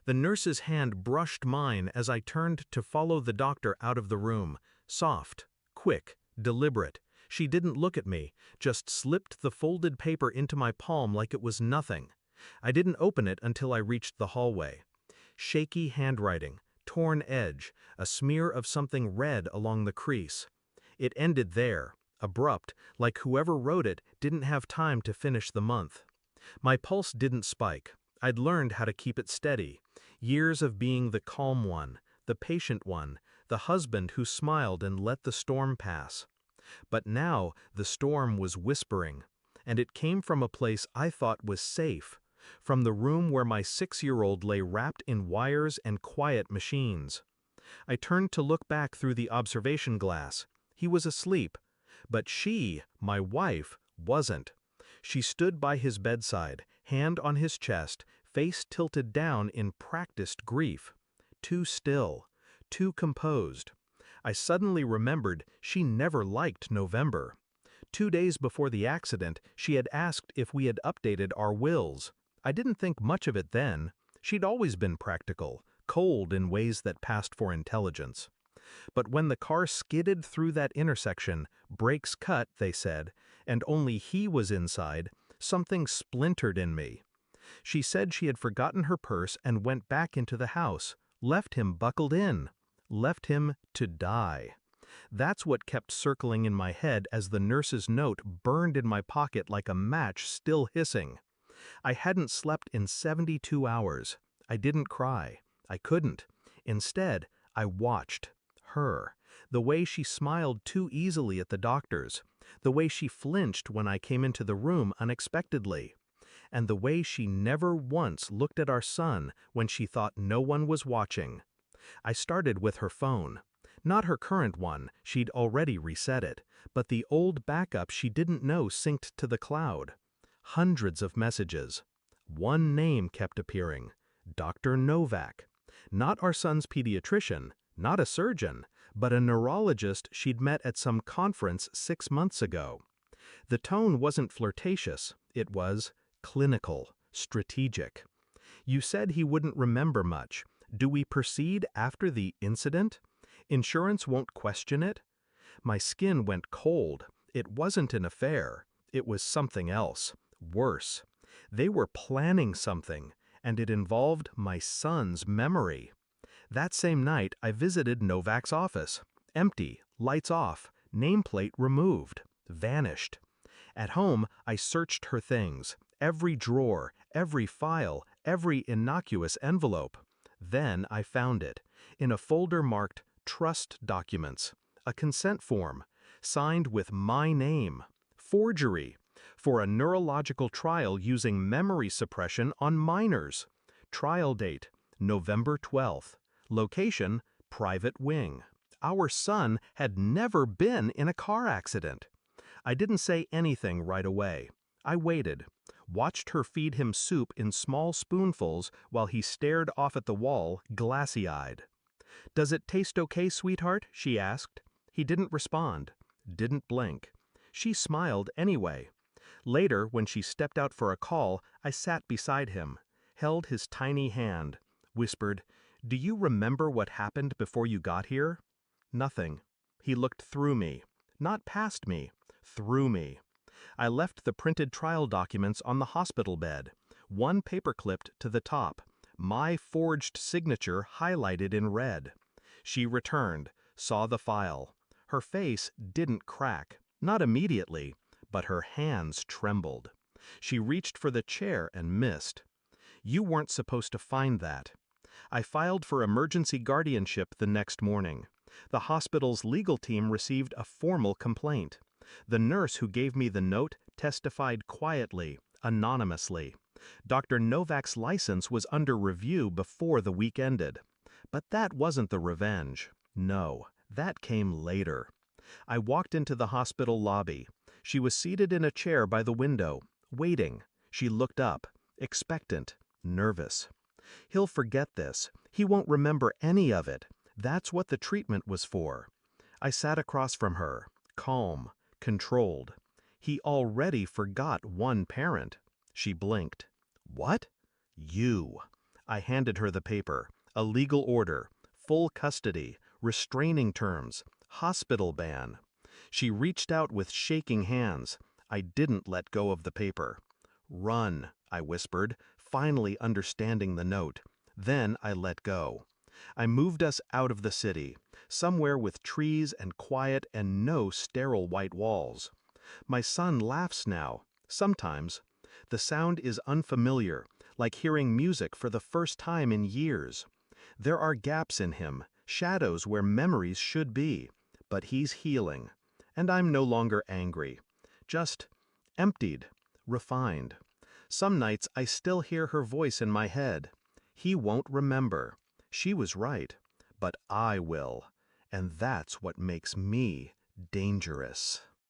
The nurse's hand brushed mine as I turned to follow the doctor out of the room. Soft, quick, deliberate. She didn't look at me, just slipped the folded paper into my palm like it was nothing. I didn't open it until I reached the hallway. Shaky handwriting, torn edge, a smear of something red along the crease. It ended there, abrupt, like whoever wrote it didn't have time to finish the month. My pulse didn't spike. I'd learned how to keep it steady. Years of being the calm one, the patient one, the husband who smiled and let the storm pass. But now the storm was whispering, and it came from a place I thought was safe, from the room where my 6-year-old lay wrapped in wires and quiet machines. I turned to look back through the observation glass. He was asleep, but she, my wife, wasn't. She stood by his bedside, hand on his chest, face tilted down in practiced grief. Too still, too composed. I suddenly remembered she never liked November. 2 days before the accident, she had asked if we had updated our wills. I didn't think much of it then. She'd always been practical, cold in ways that passed for intelligence. But when the car skidded through that intersection, brakes cut, they said, and only he was inside, something splintered in me. She said she had forgotten her purse and went back into the house, left him buckled in, left him to die. That's what kept circling in my head as the nurse's note burned in my pocket like a match still hissing. I hadn't slept in 72 hours. I didn't cry. I couldn't. Instead, I watched her, the way she smiled too easily at the doctors, the way she flinched when I came into the room unexpectedly, and the way she never once looked at our son when she thought no one was watching. I started with her phone. Not her current one, she'd already reset it, but the old backup she didn't know synced to the cloud. Hundreds of messages. One name kept appearing, Dr. Novak. Not our son's pediatrician, not a surgeon, but a neurologist she'd met at some conference 6 months ago. The tone wasn't flirtatious, it was clinical, strategic. You said he wouldn't remember much. Do we proceed after the incident? Insurance won't question it? My skin went cold. It wasn't an affair. It was something else. Worse. They were planning something, and it involved my son's memory. That same night, I visited Novak's office. Empty, lights off, nameplate removed, vanished. At home, I searched her things, every drawer, every file, every innocuous envelope. Then I found it, in a folder marked Trust Documents, a consent form, signed with my name. Forgery, for a neurological trial using memory suppression on minors. Trial date, November 12th. Location, private wing. Our son had never been in a car accident. I didn't say anything right away. I waited, watched her feed him soup in small spoonfuls while he stared off at the wall, glassy-eyed. "Does it taste okay, sweetheart?" she asked. He didn't respond, didn't blink. She smiled anyway. Later, when she stepped out for a call, I sat beside him, held his tiny hand, whispered, "Do you remember what happened before you got here?" Nothing. He looked through me, not past me, through me. I left the printed trial documents on the hospital bed, one paper-clipped to the top, my forged signature highlighted in red. She returned, saw the file. Her face didn't crack, not immediately, but her hands trembled. She reached for the chair and missed. "You weren't supposed to find that." I filed for emergency guardianship the next morning. The hospital's legal team received a formal complaint. The nurse who gave me the note testified quietly, anonymously. Dr. Novak's license was under review before the week ended. But that wasn't the revenge. No, that came later. I walked into the hospital lobby. She was seated in a chair by the window, waiting. She looked up, expectant, nervous. "He'll forget this. He won't remember any of it. That's what the treatment was for." I sat across from her, calm, controlled. "He already forgot one parent." She blinked. "What?" "You." I handed her the paper, a legal order, full custody, restraining terms, hospital ban. She reached out with shaking hands. I didn't let go of the paper. "Run," I whispered, finally understanding the note. Then I let go. I moved us out of the city, somewhere with trees and quiet and no sterile white walls. My son laughs now, sometimes. The sound is unfamiliar, like hearing music for the first time in years. There are gaps in him, shadows where memories should be, but he's healing. And I'm no longer angry. Just emptied, refined. Some nights I still hear her voice in my head. He won't remember. She was right. But I will. And that's what makes me dangerous.